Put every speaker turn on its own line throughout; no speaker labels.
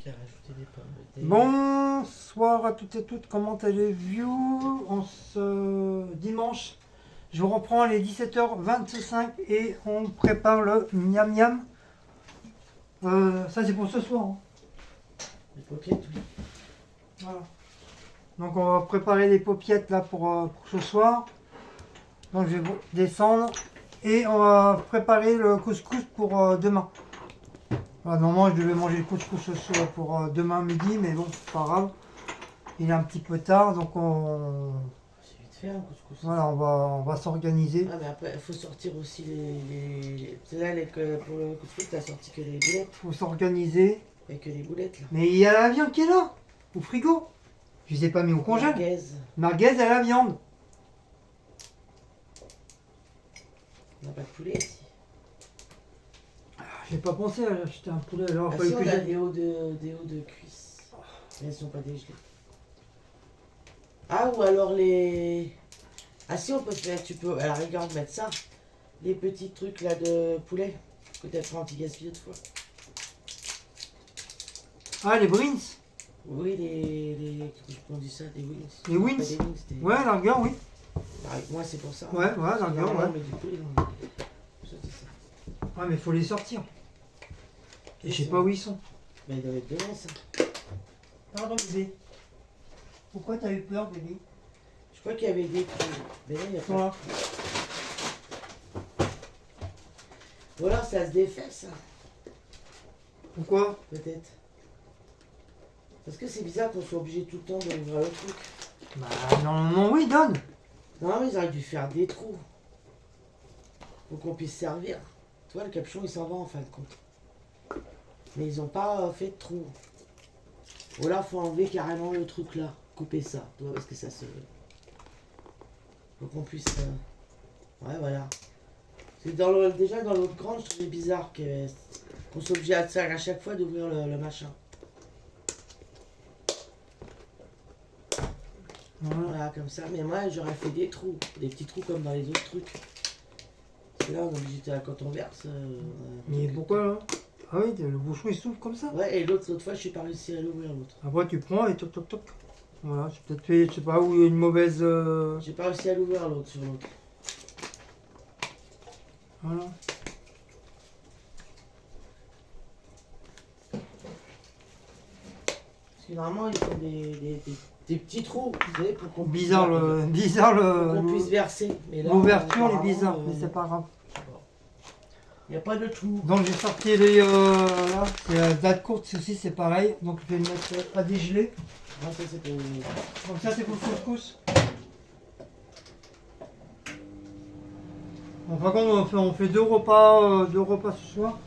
qui a rajouté des pommes de terre.
Bonsoir à toutes et toutes, comment allez-vous en ce dimanche? Je reprends les 17h25 et on prépare le miam miam. Ça c'est pour ce soir. Hein.
Les paupiètes, oui.
Voilà. Donc on va préparer les paupiettes là pour ce soir. Donc je vais descendre et on va préparer le couscous pour demain. Voilà, normalement je devais manger le couscous ce soir pour demain midi, mais bon, c'est pas grave. Il est un petit peu tard, donc
C'est vite fait un couscous.
voilà, on va s'organiser.
Ah, mais après, il faut sortir aussi c'est là, pour le couscous, t'as sorti que les boulettes.
Faut s'organiser.
Il n'y a que les boulettes là.
Mais il y a la viande qui est là, au frigo. Je les ai pas mis au congèle.
Merguez.
Merguez à la viande.
On n'a pas de poulet ici.
J'ai pas pensé à acheter un poulet. Alors,
Ah
fallait
si,
que
on a
j'aille-
des hauts de cuisse. Mais elles sont pas dégelées. Ah, ou alors les... Ah si, on peut se mettre, tu peux à la rigueur mettre ça. Les petits trucs là de poulet. Que t'as fait anti-gaspiller autrefois.
Ah, les brins.
Oui, comment on dit ça, des wings.
Les wings.
Pas des wings,
Ouais, la rigueur, oui.
Avec moi, c'est pour ça.
Ouais, la rigueur, ouais.
Mais du coup, ils ont... Ça, c'est ça.
Ouais, mais faut les sortir. Et je sais pas où ils sont.
Mais il doit être devant, ça.
Pardon, bébé. Pourquoi t'as eu peur, bébé?
Je crois qu'il y avait des trous. Mais là, il n'y a pas.
Voilà.
Ou alors, ça se défait, ça.
Pourquoi?
Peut-être. Parce que c'est bizarre qu'on soit obligé tout le temps d'ouvrir le truc.
Bah, normalement, oui, donne.
Non, mais ils auraient dû faire des trous. Pour qu'on puisse servir. Tu vois, le capuchon, il s'en va en fin de compte. Mais ils ont pas fait de trous. Ou là, faut enlever carrément le truc là. Couper ça. Tu vois, parce que ça se... Faut qu'on puisse... Ouais, voilà. C'est déjà dans l'autre grande, je trouvais bizarre qu'on soit obligé à chaque fois d'ouvrir le machin. Voilà, comme ça. Mais moi, j'aurais fait des trous. Des petits trous comme dans les autres trucs. Parce que là, on est obligé, quand on verse...
Mais pourquoi là? Ah oui, le bouchon il s'ouvre comme ça.
Ouais, et l'autre fois, je suis pas réussi à l'ouvrir, l'autre.
Après tu prends et toc toc toc. Voilà, j'ai peut-être fait, je sais pas, où il y a une mauvaise...
J'ai pas réussi à l'ouvrir, l'autre, sur l'autre.
Voilà.
Parce que normalement, ils font des petits trous, vous savez, pour qu'on puisse...
Bizarre
qu'on puisse verser. Mais là,
l'ouverture est
apparemment,
bizarre, mais c'est pas grave.
Il n'y a pas de trou.
Donc j'ai sorti les... là, c'est la date courte, ceci c'est pareil. Donc je vais le mettre à dégeler.
Ah, ça, c'est pour...
Donc ça c'est pour le couscous. Bon, par contre on fait deux repas ce soir.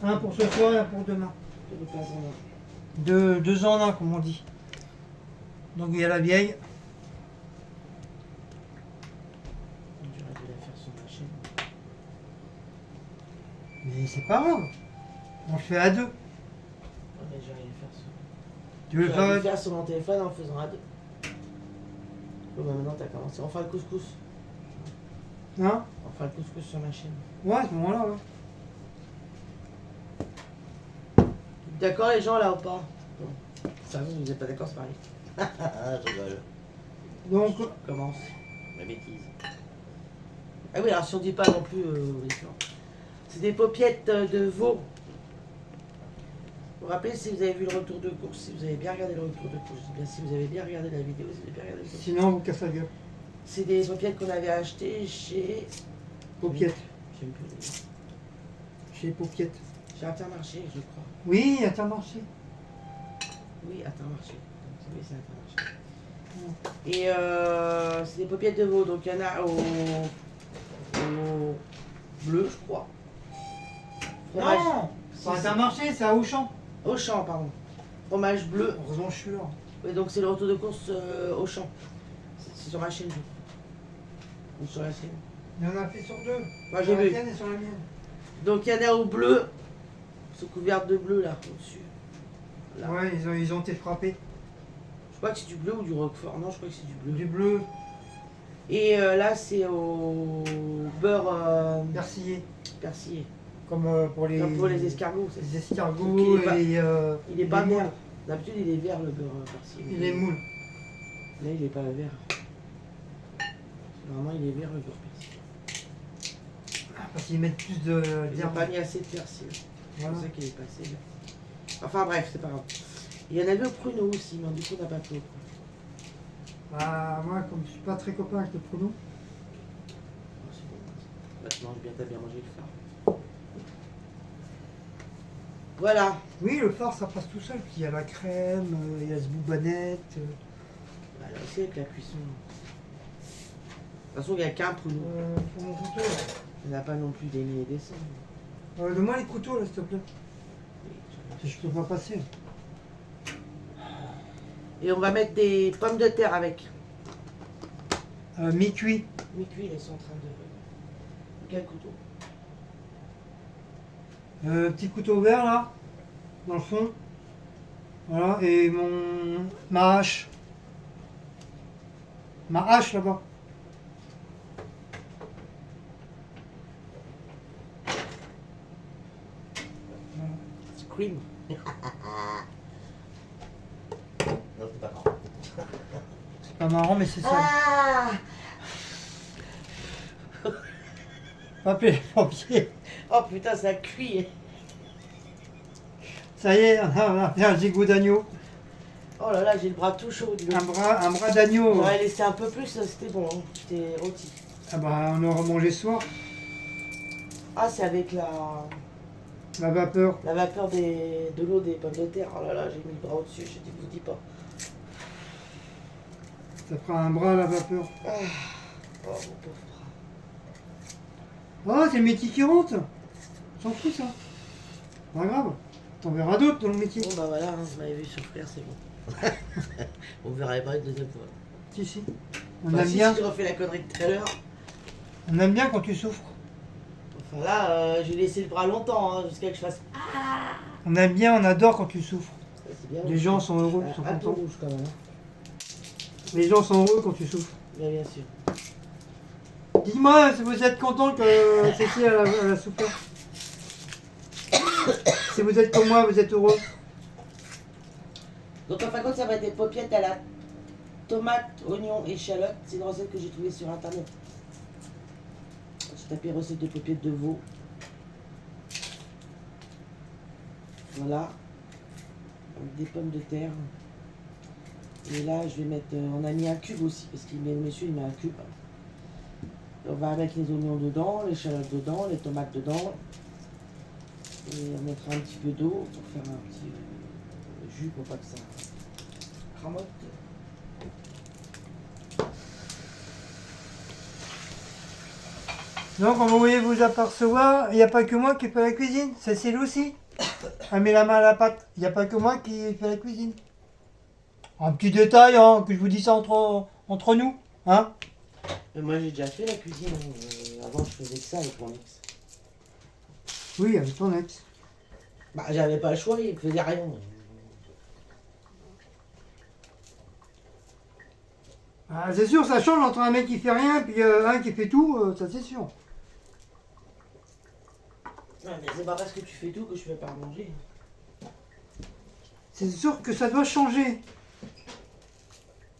Un pour ce soir et un pour demain. Deux en un comme on dit. Donc il y a la vieille.
J'aurais dû la faire sur ma chaîne.
Mais c'est pas grave. On le fait à deux.
Ouais, mais j'aurais dû faire sur...
Tu veux le
J'aurais dû
faire
faire sur mon téléphone en le faisant à deux. Bon, bah maintenant, t'as commencé. On fera le couscous.
hein?
On fera le couscous sur ma chaîne.
Ouais, à ce moment-là, ouais.
D'accord, les gens, là, ou pas? Bon. Ça, vous n'êtes pas d'accord, c'est pareil. Je rigole.
Donc,
Je commence ma bêtise. Ah oui, alors si on dit pas non plus, c'est des paupiettes de veau. Vous vous rappelez si vous avez vu le retour de course, si vous avez bien regardé le retour de course, je dis bien si vous avez bien regardé la vidéo, si vous avez bien regardé le retour.
sinon on vous casse la gueule.
C'est des paupiettes qu'on avait achetées chez...
Paupiette.
J'aime plus le nom.
Chez Paupiette.
Chez Intermarché, je crois.
Oui, Intermarché.
Oui, Intermarché. Oui, c'est Intermarché. Et c'est des paupiettes de veau, donc il y en a au bleu, je crois. Fromage.
Non, c'est Intermarché, c'est à Auchan.
Auchan, pardon. Fromage bleu.
Heureusement, je suis là.
Oui, donc c'est le retour de course Auchan. C'est sur ma chaîne, je crois. Ou sur la sienne.
Il y en a fait sur deux.
Moi, j'ai
Sur la
vu.
tienne et sur la mienne.
Donc il y en a au bleu. Sous couvert de bleu, là, au-dessus. Là.
Ouais, ils ont été frappés.
Je crois que c'est du bleu ou du roquefort. Non, je crois que c'est du bleu.
Du bleu,
Et là, c'est au beurre
persillé.
persillé.
comme
Comme pour les escargots.
les escargots
Donc, il est pas-
et
Il est
les
pas
moules.
vert. D'habitude, il est vert le beurre persil.
Et les moules.
Là, il est pas vert. Normalement, il est vert le beurre persil.
Parce qu'ils mettent plus
Ils n'ont
d'herbe.
pas mis assez de persil. C'est
Voilà.
pour ça qu'il est passé vert. Enfin bref, c'est pas grave. Il y en avait au pruneau aussi, mais du coup, on n'a pas tout.
Bah, moi, comme je suis pas très copain avec le pruneau,
Oh, c'est bon. Bah, tu manges bien, t'as bien mangé le phare. Voilà.
oui, le phare, ça passe tout seul. Puis il y a la crème, il y a ce boubanette.
Bah, là aussi, avec la cuisson. De toute façon, il n'y a qu'un pruneau.
Pour mon couteau, là.
Il n'y en a pas non plus des milliers et des cents.
Donne-moi les couteaux, là, s'il te plaît.
Oui,
Si je peux pas passer.
et on va mettre des pommes de terre avec.
Mi-cuit.
Mi-cuit, elles sont en train de. Quel couteau?
Petit couteau vert, là, dans le fond. Voilà, et ma hache. Ma hache, là-bas.
Scream. Non, c'est pas grave.
C'est pas marrant, mais c'est ça.
Ah
Appeler les pompiers.
Oh putain, ça cuit.
Ça y est, on a fait un gigot d'agneau.
Oh là là, j'ai le bras tout chaud. Dis donc.
Un bras d'agneau.
J'aurais laissé un peu plus, c'était bon. Hein. C'était rôti.
Ah bah, on aura mangé ce soir.
Ah, c'est avec la
vapeur.
vapeur de l'eau des pommes de terre. Oh là là, j'ai mis le bras au-dessus, je ne vous dis pas.
Ça fera un bras à la vapeur.
Oh, mon pauvre bras.
Oh, c'est le métier qui rentre. S'en fout, ça. Pas grave. T'en verras d'autres dans le métier.
Bon bah voilà, hein, vous m'avez vu souffrir, c'est bon. On verra pas une deuxième fois.
Si, si. On
Bah,
aime
si,
bien.
si je refais la connerie de tout à l'heure.
On aime bien quand tu souffres.
Enfin là, j'ai laissé le bras longtemps, hein, jusqu'à que je fasse. Ah,
On aime bien, on adore quand tu souffres.
c'est bien.
Les gens sont heureux, sont
un peu
contents.
rouge quand même. Hein.
Les gens sont heureux quand tu souffres.
Bien sûr.
Dis-moi si vous êtes content que Cécile elle a souffert. Si vous êtes comme moi, vous êtes heureux.
Donc en fin de compte, ça va être des paupiettes à la tomate, oignon, échalote. C'est une recette que j'ai trouvée sur internet. J'ai tapé recette de paupiettes de veau. Voilà. Avec des pommes de terre. Et là, je vais mettre. On a mis un cube aussi, parce qu'il met le monsieur, il met un cube. On va mettre les oignons dedans, l'échalote dedans, les tomates dedans. Et on mettra un petit peu d'eau pour faire un petit jus pour pas que ça cramote.
Donc, comme vous voyez vous apercevoir, il n'y a pas que moi qui fais la cuisine. Cécile aussi. Elle met la main à la pâte. Il n'y a pas que moi qui fais la cuisine. Un petit détail, hein, que je vous dis ça entre nous. Hein.
Mais moi j'ai déjà fait la cuisine. Avant je faisais que ça avec mon ex.
Oui, avec ton ex.
Bah j'avais pas le choix, il faisait rien.
Ah, c'est sûr, ça change entre un mec qui fait rien et puis un qui fait tout, ça c'est sûr.
Ouais, mais c'est pas parce que tu fais tout que je fais pas à manger.
C'est sûr que ça doit changer.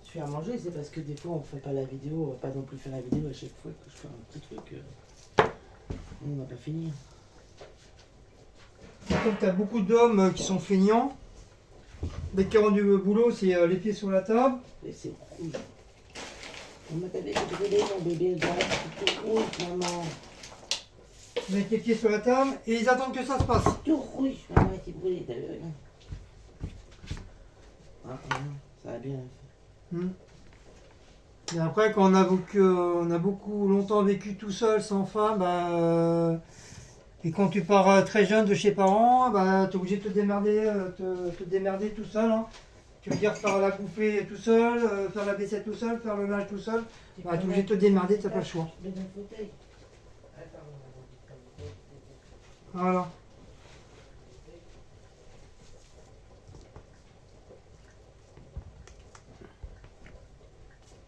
Je fais à manger, c'est parce que des fois on fait pas la vidéo, on va pas non plus faire la vidéo à chaque fois que je fais un petit truc. On va pas finir.
Comme tu as beaucoup d'hommes qui sont feignants, dès qu'ils rentrent du boulot, c'est les pieds sur la table.
Et c'est rouge. On m'a dit que brûlé mon bébé, c'est tout rouge, maman.
Ils mettent les pieds sur la table et ils attendent que ça se passe.
Tout rouge, maman était brûlée, t'as vu? Ah, ça va bien.
Et après, quand on a beaucoup longtemps vécu tout seul, sans femme, et quand tu pars très jeune de chez parents, tu es obligé de te démerder, te démerder tout seul. Hein. Tu veux dire faire la bouffer tout seul, faire la vaisselle tout seul, faire le linge tout seul. Tu es obligé de te démerder, tu n'as pas le choix.
Je mets dans le fauteuil.
Voilà.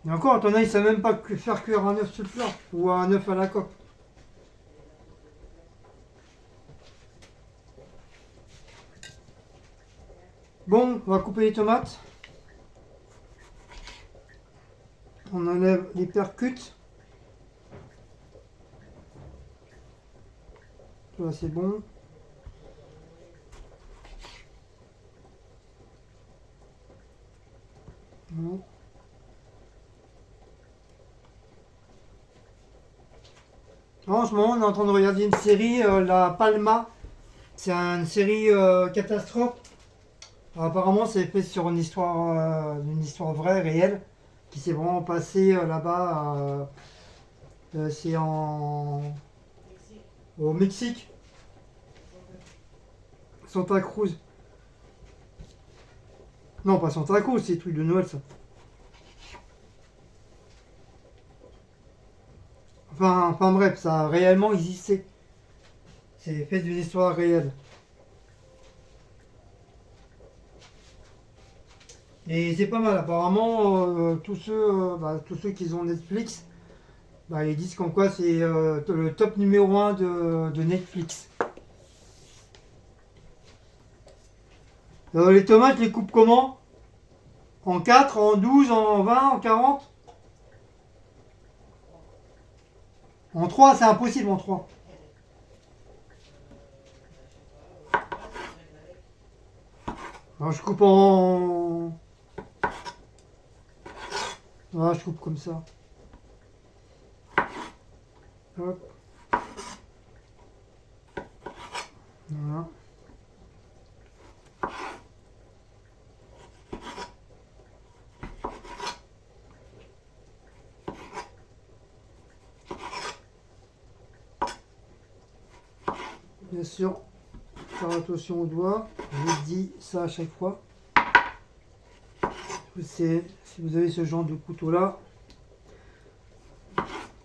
Et encore, ton œil, il ne sait même pas faire cuire un œuf sur le plat ou un œuf à la coque. Bon, on va couper les tomates. On enlève les percutes. Là, c'est bon. Voilà. En ce moment, on est en train de regarder une série, La Palma. C'est une série catastrophe. Alors, apparemment, c'est fait sur une histoire vraie, réelle, qui s'est vraiment passée là-bas. C'est au Mexique, Santa Cruz. Non, pas Santa Cruz, c'est le truc de Noël, ça. Enfin bref, ça a réellement existé. C'est fait d'une histoire réelle. Et c'est pas mal, apparemment, tous ceux qui ont Netflix, ils disent qu'en quoi c'est le top numéro 1 de Netflix. Les tomates, les coupes comment? En 4, en 12, en 20, en 40? En 3, c'est impossible en 3. Alors je coupe en... Voilà, je coupe comme ça. Hop. Voilà. Bien sûr, faire attention aux doigts. Je vous dis ça à chaque fois. Si vous avez ce genre de couteau là,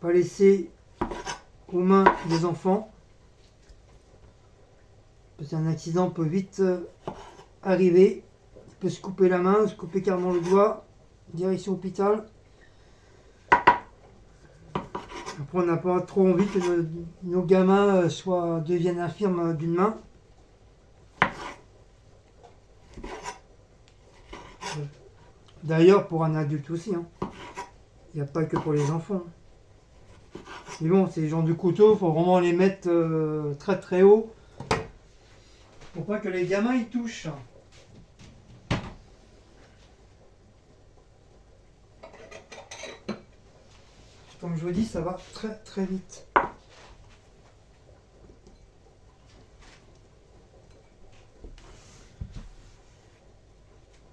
pas laisser aux mains des enfants. Parce qu'un accident peut vite arriver. Il peut se couper la main, se couper carrément le doigt. Direction hôpital. Après, on n'a pas trop envie que nos gamins deviennent infirmes d'une main. D'ailleurs, pour un adulte aussi. Il n'y a pas que pour les enfants. Mais bon, ces genres de couteaux, il faut vraiment les mettre très très haut. Pour pas que les gamins y touchent. Comme je vous dis, ça va très très vite.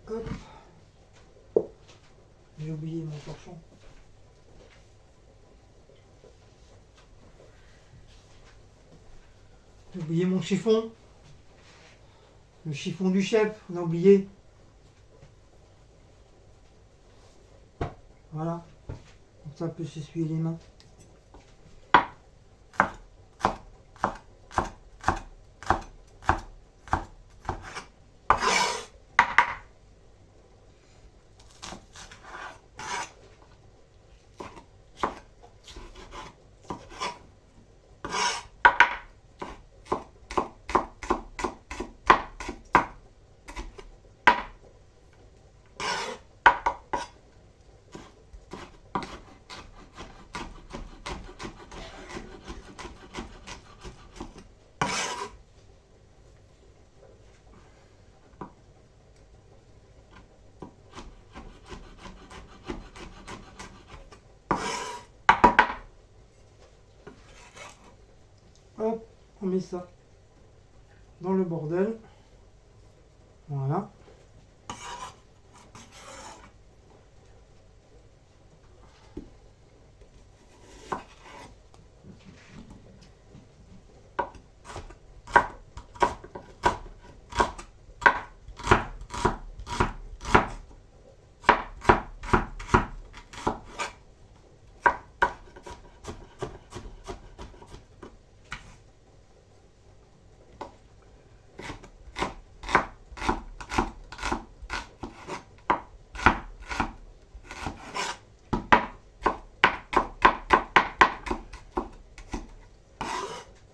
Hop. J'ai oublié mon torchon. J'ai oublié mon chiffon. Le chiffon du chef, on a oublié. Voilà. Comme ça, on peut s'essuyer les mains. Hop, on met ça dans le bordel. Voilà.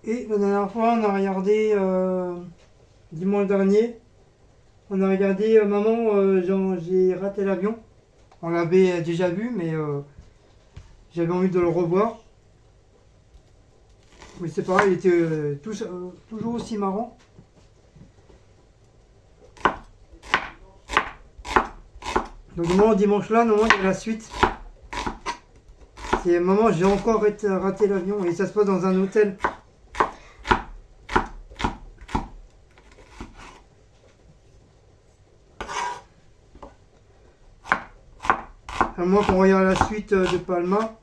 Et la dernière fois, on a regardé dimanche dernier, On a regardé Maman, j'ai raté l'avion. On l'avait déjà vu, mais j'avais envie de le revoir. Mais c'est pareil, il était toujours aussi marrant. Donc moi, dimanche là, normalement, il y a la suite. C'est Maman, j'ai encore raté l'avion et ça se passe dans un hôtel. À moins qu'on regarde la suite de Palma.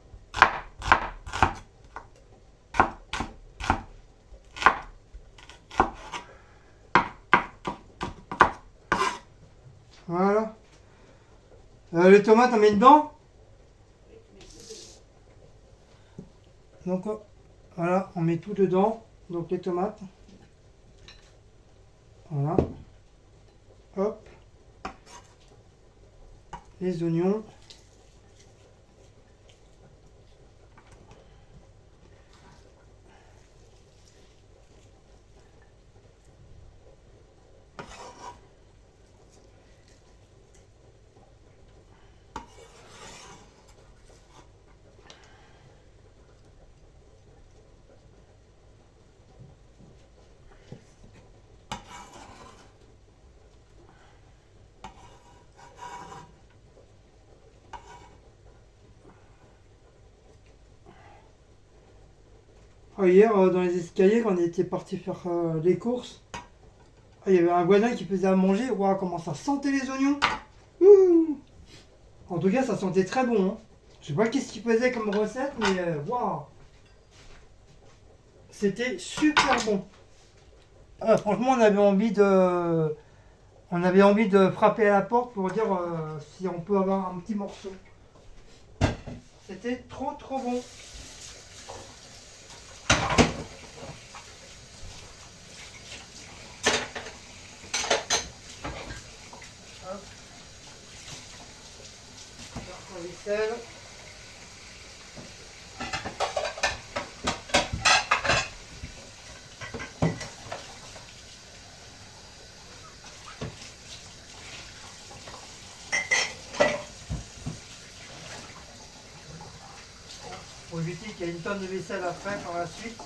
Voilà. Les tomates, on met dedans. Donc voilà, on met tout dedans. Donc les tomates. Voilà. Hop. Les oignons. Hier, dans les escaliers, quand on était parti faire les courses, il y avait un voisin qui faisait à manger. Waouh, comment ça sentait les oignons! Ouh. En tout cas, ça sentait très bon. Hein. Je sais pas qu'est-ce qu'il faisait comme recette, mais waouh! C'était super bon. Franchement, on avait envie de frapper à la porte pour dire si on peut avoir un petit morceau. C'était trop bon. La vaisselle. Pour éviter qu'il y ait une tonne de vaisselle à faire par la suite.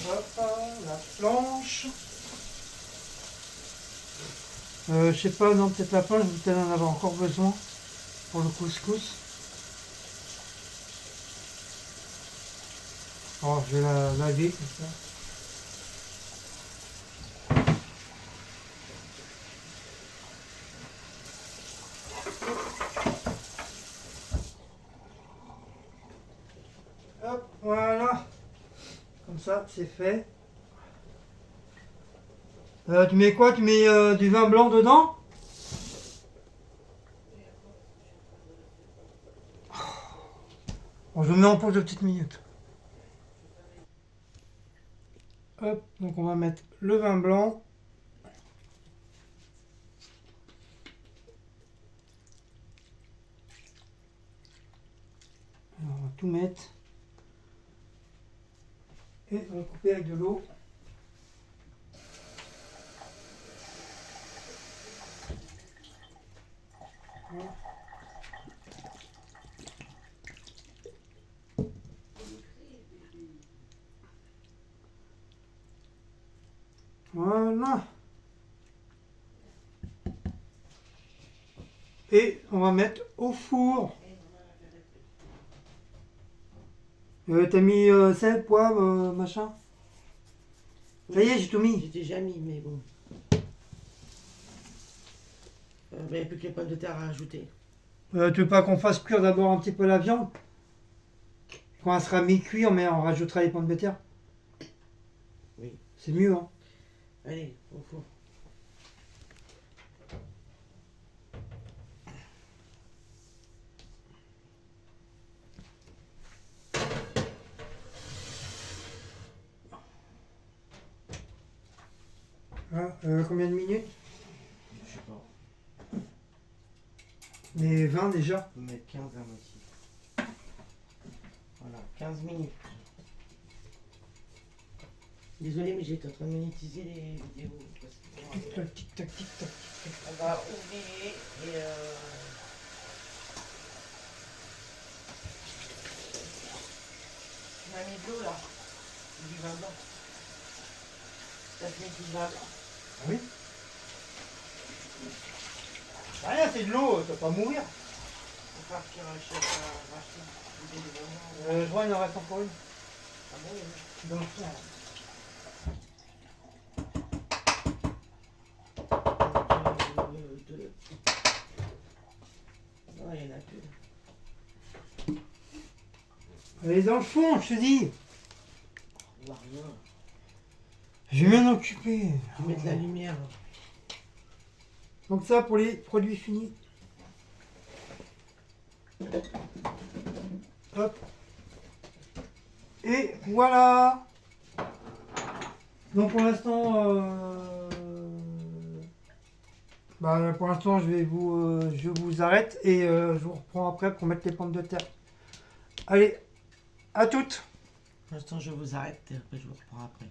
Hop, la planche. Je sais pas, non, peut-être la planche, je vais peut-être en avoir encore besoin pour le couscous. Oh, je vais la laver comme ça. Hop, voilà. Comme ça, c'est fait. Tu mets quoi? Tu mets du vin blanc dedans? Bon, je mets en pause de petites minutes. Hop, donc on va mettre le vin blanc. Alors, on va tout mettre. Et on va couper avec de l'eau. Voilà. Voilà. Et on va mettre au four. T'as mis sel, poivre, machin? Ça y est, j'ai tout mis.
J'ai déjà mis, mais bon. Il n'y a plus que les pommes de terre à ajouter.
Tu veux pas qu'on fasse cuire d'abord un petit peu la viande? Quand elle sera mi-cuit, on rajoutera les pommes de terre.
Oui.
C'est mieux, hein.
Allez, au four.
Ah, combien de minutes?
Je sais pas.
Mais 20 déjà.
On peut mettre 15 à moitié. Voilà, 15 minutes. Désolé, mais j'étais en train de monétiser les vidéos. Parce que,
Tic-tac, tic-tac, tic-tac.
on va oublier et tu m'as mis de l'eau là. Du vin blanc. Ça te met du vin blanc.
Ah oui? Rien, c'est de l'eau, tu vas pas mourir.
On va partir racheter du vin blanc.
Je vois, il en reste encore une.
Ah bon, oui.
Dans le fond, là.
Non, il y en a plus.
Elle est dans le fond, je te dis.
On voit rien.
Je vais m'en occuper.
Tu mets de la lumière.
Donc ça pour les produits finis. Hop. Et voilà. Donc pour l'instant, pour l'instant je vous arrête et je vous reprends après pour mettre les pommes de terre. Allez, à toutes.
Pour l'instant, je vous arrête et après, je vous reprends après.